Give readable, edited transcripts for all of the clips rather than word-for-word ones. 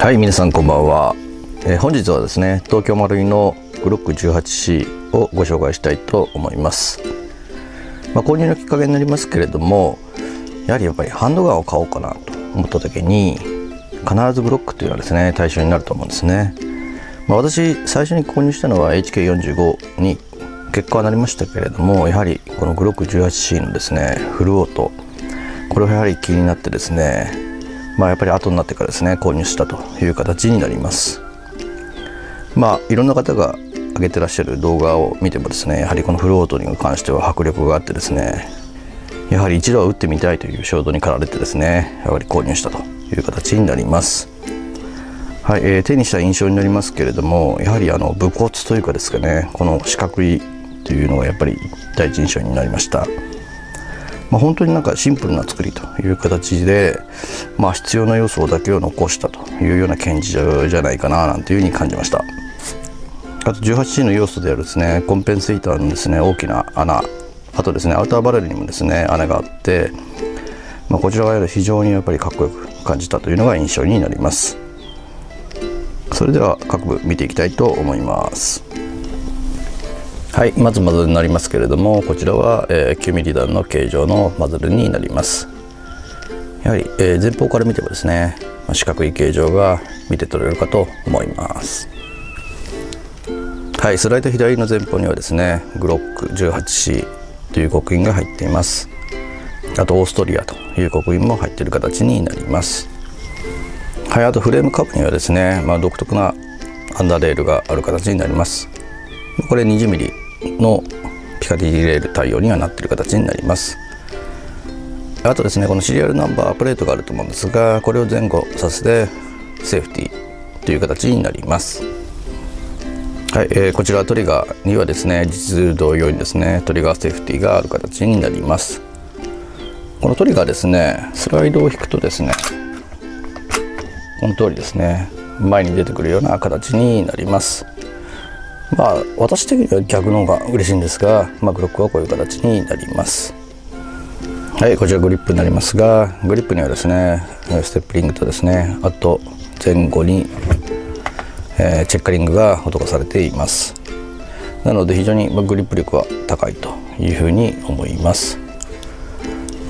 はい、皆さんこんばんは。本日はですね、東京マルイのグロック 18C をご紹介したいと思います。購入のきっかけになりますけれども、やっぱりハンドガンを買おうかなと思った時に、必ずグロックというのはですね、対象になると思うんですね。私最初に購入したのは HK45 に結果はなりましたけれども、やはりこのグロック 18C のですね、フルオート、これはやはり気になってですね、やっぱり後になってからですね、購入したという形になります。いろんな方が上げてらっしゃる動画を見てもですね、やはりこのフルオートに関しては迫力があってですね、やはり一度は撃ってみたいという衝動に駆られてですね、やはり購入したという形になります。はい、手にした印象になりますけれども、やはり武骨というかですかね、この四角いというのがやっぱり第一印象になりました。本当にシンプルな作りという形で、必要な要素だけを残したというような拳銃じゃないかななんていうふうに感じました。あと 18C の要素であるですね、コンペンセーターのですね、大きな穴、あとですね、アウターバレルにもですね、穴があって、こちらは非常にやっぱりかっこよく感じたというのが印象になります。それでは各部見ていきたいと思います。はい、まずになりますけれども、こちらは、9mm弾の形状のマズルになります。やはり、前方から見てもですね、四角い形状が見て取れるかと思います。はい、スライド左の前方にはですね、グロック 18C という刻印が入っています。あとオーストリアという刻印も入っている形になります。はい、あとフレームカブにはですね、独特なアンダーレールがある形になります。これ 20mmのピカディレール対応にはなっている形になります。あとですね、このシリアルナンバープレートがあると思うんですが、これを前後させてセーフティーという形になります。はい、こちらトリガーにはですね、実同様にですね、トリガーセーフティーがある形になります。このトリガーですね、スライドを引くとですね、この通りですね、前に出てくるような形になります。私的には逆の方が嬉しいんですが、グロックはこういう形になります。はい、こちらグリップになりますが、グリップにはですね、ステップリングとですね、あと前後に、チェッカリングが施されています。なので非常にグリップ力は高いというふうに思います。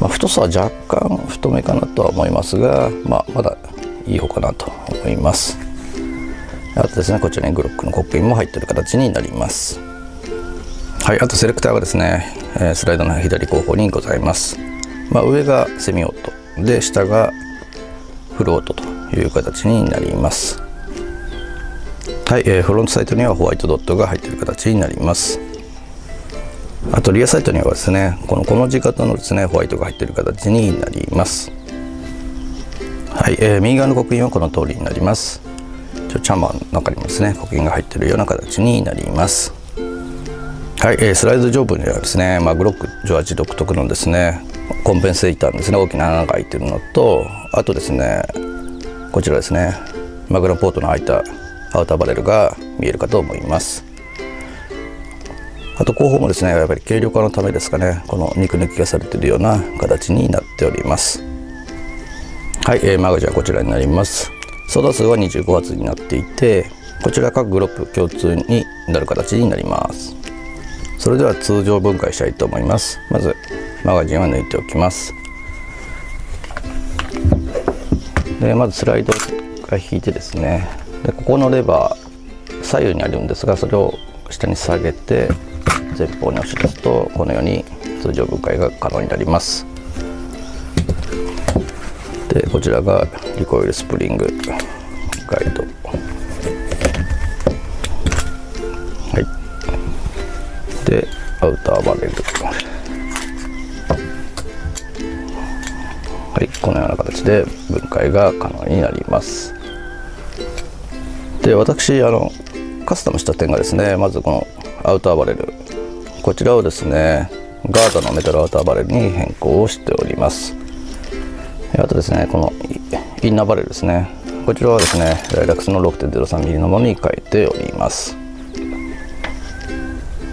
太さは若干太めかなとは思いますが、まだいい方かなと思います。あとですね、こちらにグロックの刻印も入っている形になります。はい、あとセレクターがですね、スライドの左後方にございます。上がセミオートで、下がフルオートという形になります。はい、フロントサイトにはホワイトドットが入っている形になります。あとリアサイトにはですね、この字型のですね、ホワイトが入っている形になります。はい、右側の刻印はこの通りになります。チャンバーの中にもですね、刻印が入っているような形になります。はい、スライド上部にはですね、グロック18独特のですね、コンペンセーターのですね、大きな穴が開いているのと、あとですね、こちらですね、マグナポートの開いたアウターバレルが見えるかと思います。あと後方もですね、やっぱり軽量化のためですかね、この肉抜きがされているような形になっております。はい、マガジンはこちらになります。ソーダ数は25発になっていて、こちら各グロック共通になる形になります。それでは通常分解したいと思います。まずマガジンは抜いておきます。でまずスライドが引いてですね、でここのレバー左右にあるんですが、それを下に下げて前方に押し出すと、このように通常分解が可能になります。でこちらがリコイルスプリングガイド、はい、でアウターバレル、はい、このような形で分解が可能になります。で私カスタムした点がですね、まずこのアウターバレル、こちらをですね、ガードのメタルアウターバレルに変更をしております。あとですね、このインナーバレルですね、こちらはですね、ライラックスの 6.03mm のものに変えております。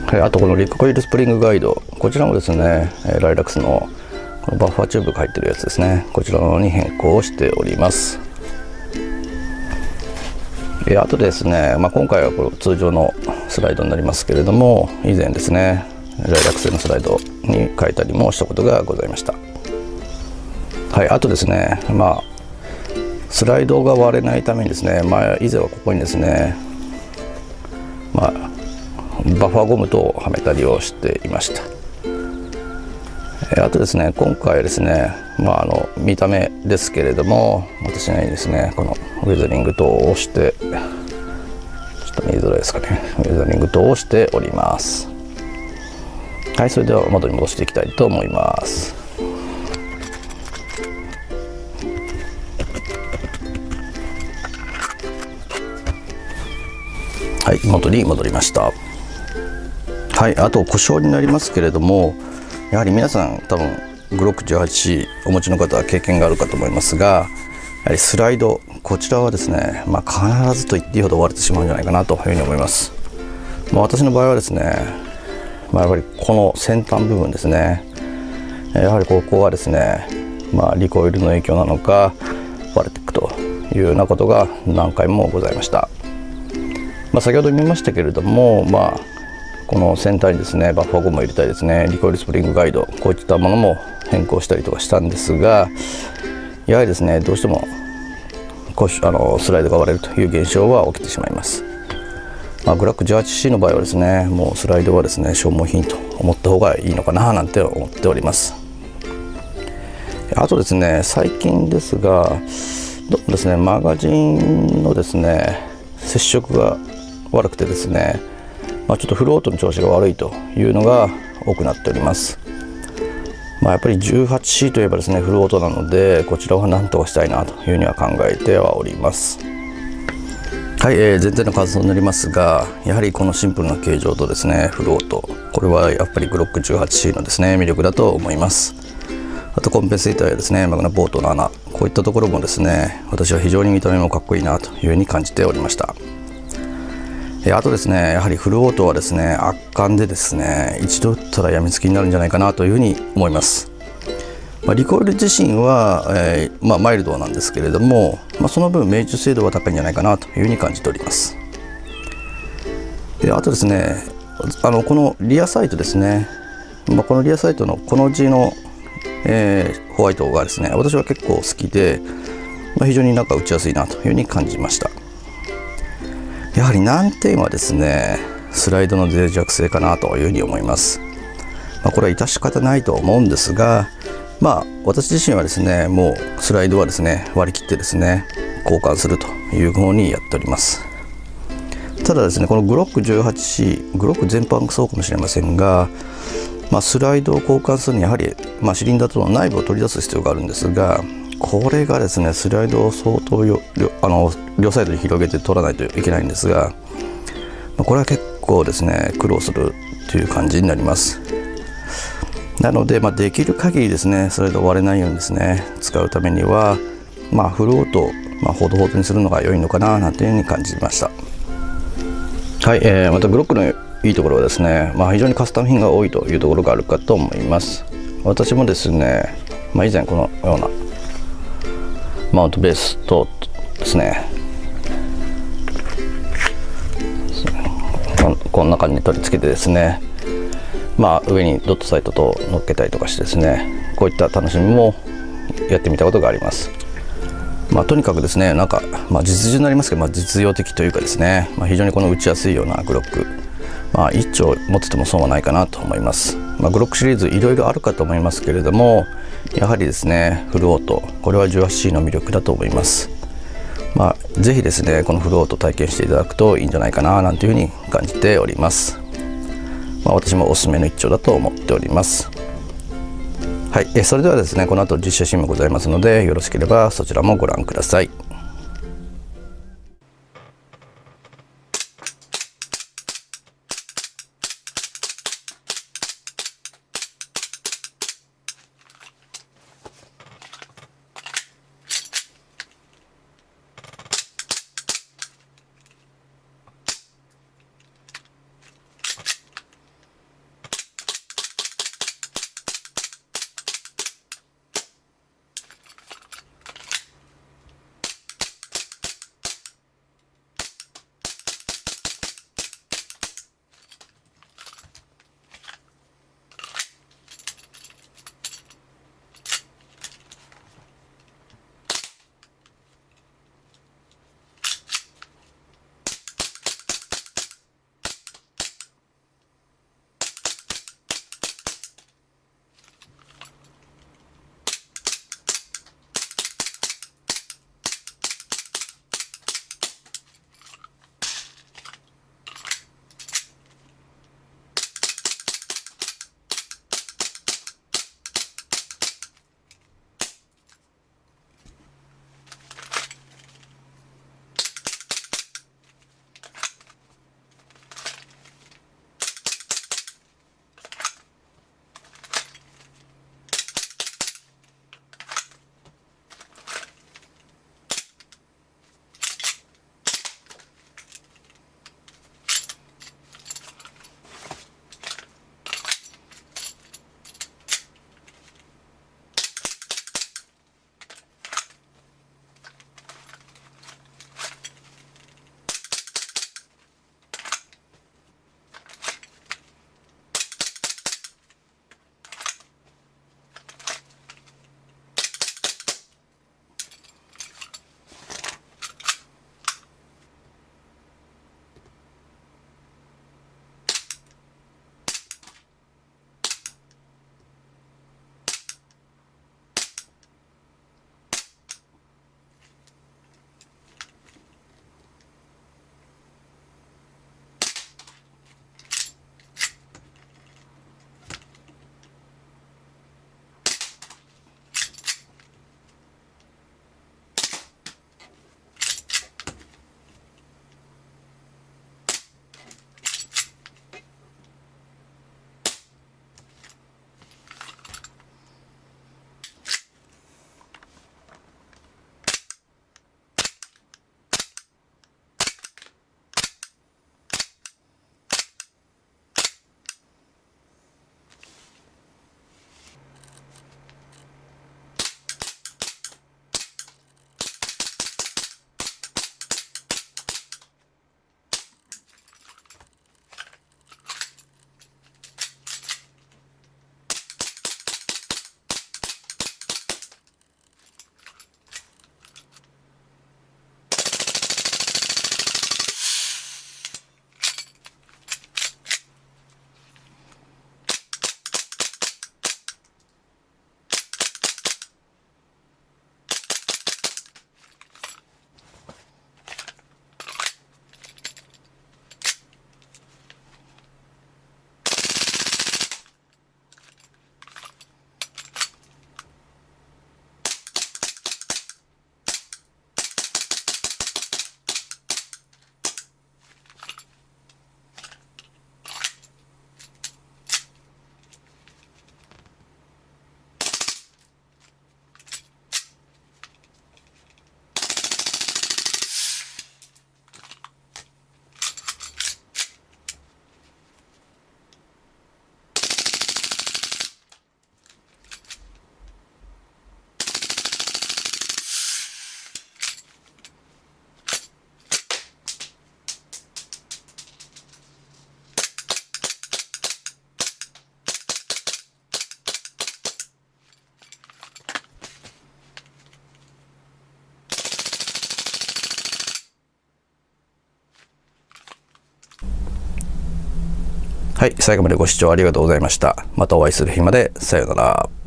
はい、あとこのリコイルスプリングガイド、こちらもですね、ライラックスのこのバッファーチューブが入ってるやつですね、こちらのに変更をしております。あとですね、今回はこれ通常のスライドになりますけれども、以前ですねライラック製のスライドに変えたりもしたことがございました。はい、あとですね、スライドが割れないためにですね、以前はここにですね、バッファーゴム等をはめたりをしていました。あとですね、今回はですね、見た目ですけれども、私なりにですね、このウェザリング等をして、ちょっと見づらいですかね、ウェザリング等をしております。はい、それでは元に戻していきたいと思います。はい、元に戻りました。はい、あと故障になりますけれども、やはり皆さん多分グロック 18 お持ちの方は経験があるかと思いますが、やはりスライド、こちらはですね、必ずと言っていいほど割れてしまうんじゃないかなというふうに思います。私の場合はですね、やっぱりこの先端部分ですね、やはりここはですね、リコイルの影響なのか割れていくというようなことが何回もございました。先ほど見ましたけれども、この先端にですねバッファーゴムを入れたりですね、リコイルスプリングガイド、こういったものも変更したりとかしたんですが、やはりですねどうしてもスライドが割れるという現象は起きてしまいます。グラック 18C の場合はですね、もうスライドはですね消耗品と思った方がいいのかななんて思っております。あとですね、最近ですがどうもですねマガジンのですね接触が悪くてですね、ちょっとフルオートの調子が悪いというのが多くなっております。やっぱり 18C といえばですねフルオートなので、こちらは何とかしたいなというふうには考えてはおります。はい、全体の感想になりますが、やはりこのシンプルな形状とですねフルオート、これはやっぱりグロック 18C のですね魅力だと思います。あとコンペンセーターやですねマグナボートの穴、こういったところもですね私は非常に見た目もかっこいいなというふうに感じておりました。あとですね、やはりフルオートはですね圧巻でですね、一度打ったらやみつきになるんじゃないかなというふうに思います。リコイル自身は、マイルドなんですけれども、その分命中精度は高いんじゃないかなというふうに感じております。あとですね、このリアサイトですね、このリアサイトのこの字の、ホワイトがですね私は結構好きで、非常に打ちやすいなというふうに感じました。やはり難点はですねスライドの脆弱性かなというふうに思います。これは致し方ないと思うんですが、私自身はですねもうスライドはですね割り切ってですね交換するというふうにやっております。ただですねこのグロック 18C、 グロック全般そうかもしれませんが、スライドを交換するにはやはり、シリンダーとの内部を取り出す必要があるんですが、これがですねスライドを相当両サイドに広げて取らないといけないんですが、これは結構ですね苦労するという感じになります。なので、できる限りですねスライドを割れないようにですね使うためには、フルオートをほどほどにするのが良いのかななんていうふうに感じました。はい、またグロックのいいところはですね、非常にカスタム品が多いというところがあるかと思います。私もですね、以前このようなマウントベースとですねこんな感じに取り付けてですね、上にドットサイトと乗っけたりとかしてですね、こういった楽しみもやってみたことがあります。とにかくですね実需になりますけど、実用的というかですね、非常にこの打ちやすいようなグロック、1丁持ってても損はないかなと思います。グロックシリーズいろいろあるかと思いますけれども、やはりですねフルオート、これは 18C の魅力だと思います。ぜひですねこのフルオート体験していただくといいんじゃないかななんていうふうに感じております。私もおすすめの一丁だと思っております。はい、それではですねこの後実写シーンもございますので、よろしければそちらもご覧ください。はい、最後までご視聴ありがとうございました。またお会いする日まで。さようなら。